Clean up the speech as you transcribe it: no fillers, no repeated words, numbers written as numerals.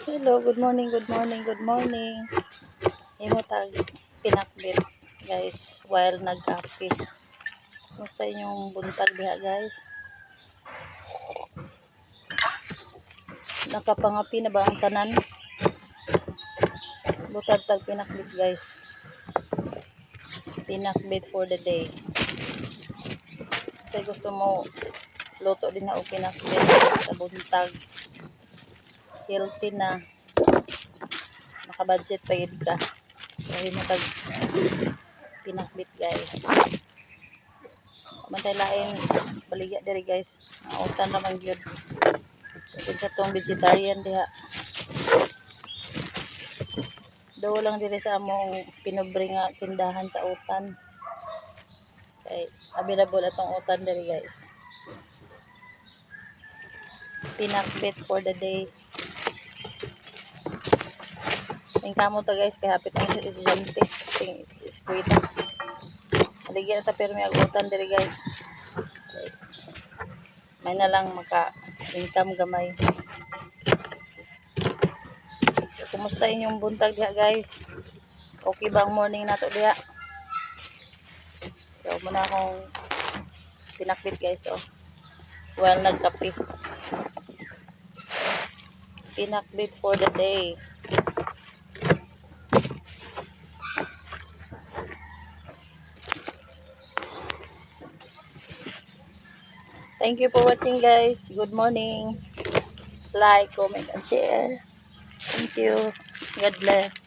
Hello, good morning, good morning, good morning. Imo tag pinakbit guys while nagkape. Musta inyong buntag diha guys? Nakapangapi na ba ang tanan? Butad tag pinakbit guys. Pinakbit for the day. Kasi gusto mo luto din na o pinakbit sa buntag. Healthy na. Makabudget pa yun ka. Sabi mo tag pinakbit guys. Mantay lain baligya diri guys. Ang utan naman gyud. Kung sa tong vegetarian diha. Daw lang diri sa among pinubre nga tindahan sa utan. Kay available atong utan diri guys. Pinakbit for the day. Ang kamo to guys kay hapit ang estudyante sing eskwela. Aligya na ta pero may agutan diri guys. May na lang maka income gamay. So, kumusta inyong buntag diha guys? Okay ba ang morning nato diha? So muna akong pinakbit guys oh. While nagkape. Pinakbit for the day. Thank you for watching guys. Good morning. Like, comment, and share. Thank you. God bless.